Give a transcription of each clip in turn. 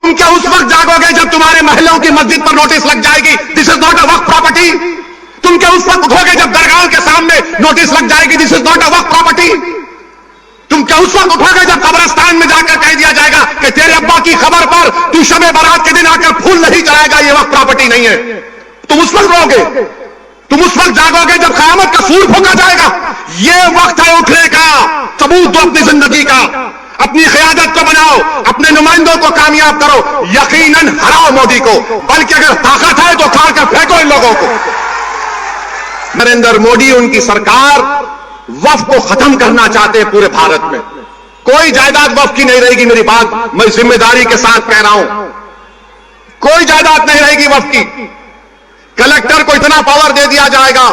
तुम क्या उस वक्त जागोगे जब तुम्हारे महलों की मस्जिद पर नोटिस लग जाएगी, this is not a Waqf property? तुम क्या उस वक्त उठोगे जब दरगाहों के सामने नोटिस लग जाएगी, this is not a Waqf property? तुम क्या उस वक्त उठोगे जब कब्रिस्तान में जाकर कह दिया जाएगा कि तेरे अब्बा की खबर पर तू शबे बारात के दिन आकर फूल नहीं चढ़ाएगा, ये वक्त प्रॉपर्टी नहीं है? तुम उस वक्त रोगे, तुम उस वक्त जागोगे जब क़यामत का सूर फूंका जाएगा। ये वक्त है उठने का, सबूत दो अपनी जिंदगी का, अपनी क़यादत को बनाओ, अपने नुमाइंदों को कामयाब करो, यकीनन हराओ मोदी को, बल्कि अगर ताकत है तो उखाड़ कर फेंको इन लोगों को। नरेंद्र मोदी, उनकी सरकार वक्फ को खत्म करना चाहते हैं पूरे भारत में। कोई जायदाद वक्फ की नहीं रहेगी, मेरी बात मैं जिम्मेदारी के साथ कह रहा हूं, कोई जायदाद नहीं रहेगी वक्फ की। कलेक्टर को इतना पावर दे दिया जाएगा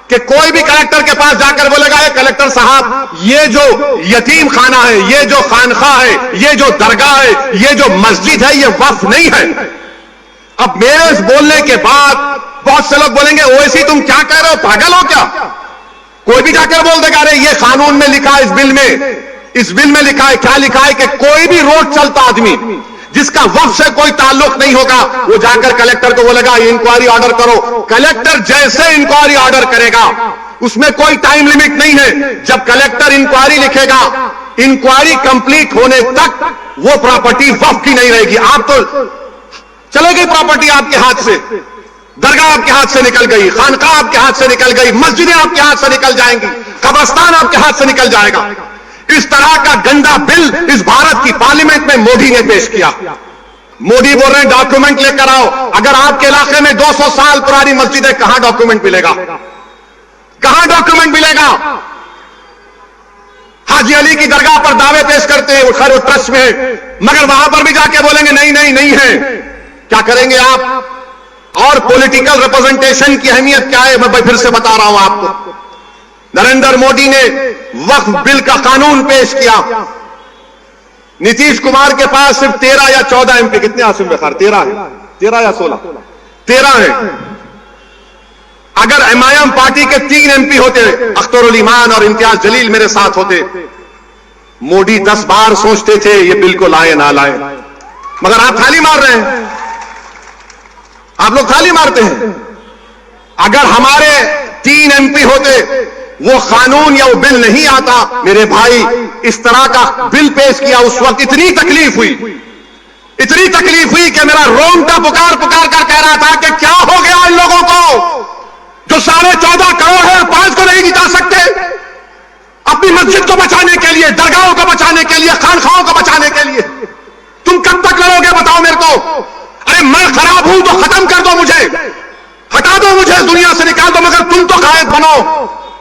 कि कोई भी कलेक्टर के पास जाकर बोलेगा, ये कलेक्टर साहब, ये जो यतीम खाना है, ये जो खानखा है, ये जो दरगाह है, ये जो मस्जिद है, ये वक्फ नहीं है। अब मेरे इस बोलने के बाद बहुत से लोग बोलेंगे, ओवैसी तुम क्या कह रहे हो, पागल हो क्या? कोई भी जाकर बोल देगा, अरे ये कानून में लिखा है, इस बिल में लिखा है। क्या लिखा है कि कोई भी रोड चलता आदमी जिसका वक्फ से कोई ताल्लुक नहीं होगा, वो जाकर कलेक्टर को बोलेगा इंक्वायरी ऑर्डर करो। कलेक्टर जैसे इंक्वायरी ऑर्डर करेगा, उसमें कोई टाइम लिमिट नहीं है। जब कलेक्टर इंक्वायरी लिखेगा, इंक्वायरी कंप्लीट होने तक वो प्रॉपर्टी वक्फ की नहीं रहेगी। आप तो चले गई प्रॉपर्टी आपके हाथ से, दरगाह आपके हाथ से निकल गई, खानकाह आपके हाथ से निकल गई, मस्जिदें आपके हाथ से निकल जाएंगी, कब्रिस्तान आपके हाथ से निकल जाएगा। इस तरह का गंदा बिल इस भारत की पार्लियामेंट में मोदी ने पेश किया। मोदी बोल रहे हैं डॉक्यूमेंट लेकर आओ। अगर आपके इलाके में 200 साल पुरानी मस्जिद है, कहां डॉक्यूमेंट मिलेगा? कहां डॉक्यूमेंट मिलेगा? हाजी अली की दरगाह पर दावे पेश करते हैं, खैर ट्रस्ट में, मगर वहां पर भी जाके बोलेंगे नहीं है। क्या करेंगे आप? और पॉलिटिकल रिप्रेजेंटेशन की अहमियत क्या है, मैं फिर से बता रहा हूं आपको। नरेंद्र मोदी ने वक्फ बिल का कानून पेश किया। नीतीश कुमार के पास सिर्फ 13 या 14 एमपी, कितने आसिम बखार? 13 है, 13 या 16? 13 है। अगर एमआईएम पार्टी के 3 एमपी होते, अख्तरुल ईमान और इम्तियाज जलील मेरे साथ होते, मोदी 10 बार सोचते थे ये बिल को लाए ना लाए, मगर आप थाली मार रहे हैं, आप लोग थाली मारते हैं। अगर हमारे 3 एमपी होते, वो कानून या वो बिल नहीं आता। मेरे भाई, इस तरह का बिल पेश किया, उस वक्त इतनी तकलीफ हुई कि मेरा रोंगटा पुकार कर कह रहा था कि क्या हो गया इन लोगों को जो 14.5 करोड़ है, 5 को नहीं जिता सकते? अपनी मस्जिद को बचाने के लिए, दरगाहों को बचाने के लिए, खानखाओं को बचाने के लिए तुम कब तक लड़ोगे, बताओ मेरे को? अरे मैं खराब हूं तो खत्म कर दो, मुझे हटा दो, मुझे दुनिया से निकाल दो, मगर तुम तो कायद बनो,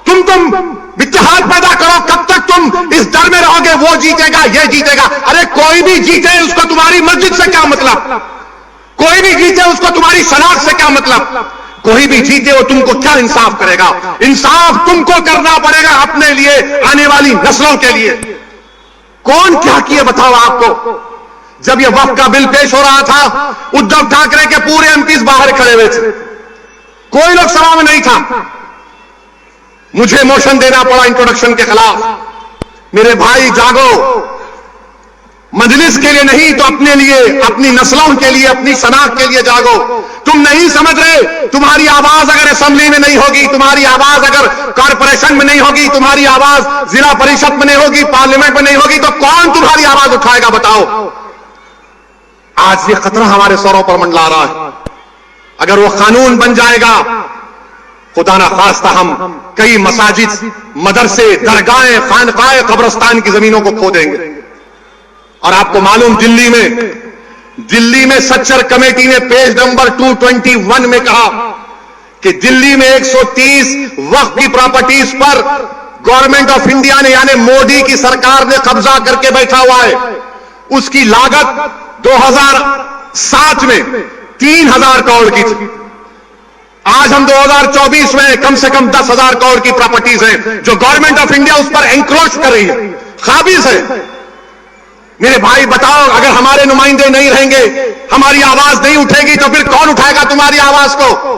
तुम इत्तेहाद पैदा करो। कब तक तुम इस डर में रहोगे वो जीतेगा, ये जीतेगा? अरे कोई भी जीते उसको तुम्हारी मस्जिद से क्या मतलब? कोई भी जीते उसको तुम्हारी शनाख्त से क्या मतलब? कोई भी जीते वो तुमको क्या इंसाफ करेगा? इंसाफ तुमको करना पड़ेगा अपने लिए, आने वाली नस्लों के लिए। कौन क्या किए बताओ आपको? जब यह वक्फ का बिल पेश हो रहा था, उद्धव ठाकरे के पूरे एमपीज बाहर खड़े हुए थे, कोई लोग सभा में नहीं था। मुझे मोशन देना पड़ा इंट्रोडक्शन के खिलाफ। मेरे भाई जागो, मजलिस के लिए नहीं तो अपने लिए, अपनी नस्लों के लिए, अपनी शनाख्त के लिए जागो। तुम नहीं समझ रहे, तुम्हारी आवाज अगर असेंबली में नहीं होगी, तुम्हारी आवाज अगर कॉर्पोरेशन में नहीं होगी, तुम्हारी आवाज जिला परिषद में नहीं होगी, पार्लियामेंट में नहीं होगी, तो कौन तुम्हारी आवाज उठाएगा बताओ? आज ये खतरा हमारे सरों पर मंडला रहा है। अगर वो कानून बन जाएगा, खुदा ना खास्ता हम कई मसाजिद, मदरसे, दरगाहें, खानकाहें, कब्रिस्तान की जमीनों को खो देंगे। और आपको मालूम, दिल्ली में सच्चर कमेटी ने पेज नंबर 221 में कहा कि दिल्ली में 130 वक्फ की प्रॉपर्टीज पर गवर्नमेंट ऑफ इंडिया ने, यानी मोदी की सरकार ने कब्जा करके बैठा हुआ है। उसकी लागत 2007 में 3000 करोड़ की थी। आज हम 2024 में कम से कम 10,000 करोड़ की प्रॉपर्टीज हैं जो गवर्नमेंट ऑफ इंडिया उस पर एंक्रोच कर रही है, काबिज है। मेरे भाई बताओ, अगर हमारे नुमाइंदे नहीं रहेंगे, हमारी आवाज नहीं उठेगी, तो फिर कौन उठाएगा तुम्हारी आवाज को?